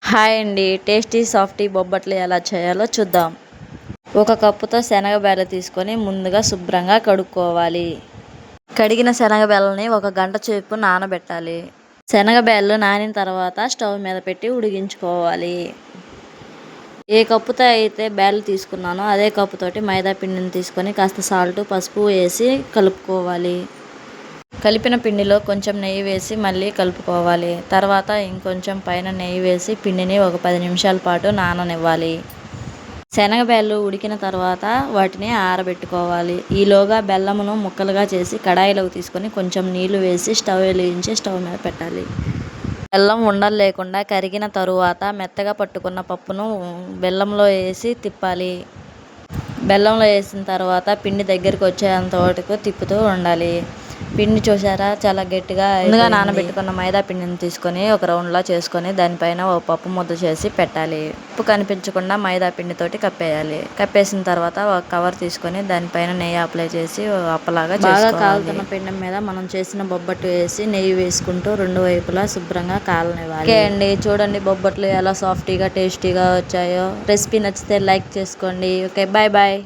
Hi అండి. Tasty softy బొబ్బట్లు ఎలా చేయాలో చూద్దాం. ఒక కప్పుతో శనగ బెల్ల తీసుకొని ముందుగా శుభ్రంగా కడుక్కోవాలి. కడిగిన శనగ బెల్లని 1 గంట సేపు నానబెట్టాలి. శనగ బెల్లు నానిన తర్వాత స్టవ్ మీద పెట్టి ఉడికించుకోవాలి. ఏ కప్పుతో అయితే బెల్లు తీసుకున్నానో అదే కప్పుతోటి మైదా పిండిని తీసుకొని కాస్త సాల్ట్, పసుపు వేసి కలుపుకోవాలి. కలిపిన పిండిలో కొంచెం నెయ్యి వేసి మళ్ళీ కలుపుకోవాలి. తర్వాత ఇంకొంచెం పైన నెయ్యి వేసి పిండిని ఒక 10 నిమిషాల పాటు నాననివ్వాలి. శనగ బెల్లు ఉడికిన తర్వాత వాటిని ఆరబెట్టుకోవాలి. ఈలోగా బెల్లమును ముక్కలుగా చేసి కడాయిలోకి తీసుకొని కొంచెం నీళ్లు వేసి స్టవ్ వెలిగించి స్టవ్ మీద పెట్టాలి. బెల్లం ఉండలు లేకుండా కరిగిన తరువాత మెత్తగా పట్టుకున్న పప్పును బెల్లంలో వేసి తిప్పాలి. బెల్లంలో వేసిన తర్వాత పిండి దగ్గరికి వచ్చేంత వరకు తిప్పుతూ ఉండాలి. పిండి చూసారా, చాలా గట్టిగా ముందుగా నానబెట్టుకున్న మైదా పిండిని తీసుకొని ఒక రౌండ్లా చేసుకొని దానిపైన ఒక పప్పు ముద్ద చేసి పెట్టాలి. ఉప్పు కనిపించకుండా మైదా పిండితోటి కప్పేయాలి. కప్పేసిన తర్వాత ఒక కవర్ తీసుకొని దానిపైన నెయ్యి అప్లై చేసి అప్పలాగా బాగా కాలుతున్న పిండి మీద మనం చేసిన బొబ్బట్టు వేసి నెయ్యి వేసుకుంటూ 2 వైపులా శుభ్రంగా కాలనివ్వాలి. ఓకే అండి, చూడండి బొబ్బట్లు ఎలా సాఫ్టీగా టేస్టీగా వచ్చాయో. రెసిపీ నచ్చితే లైక్ చేసుకోండి. Okay, bye bye.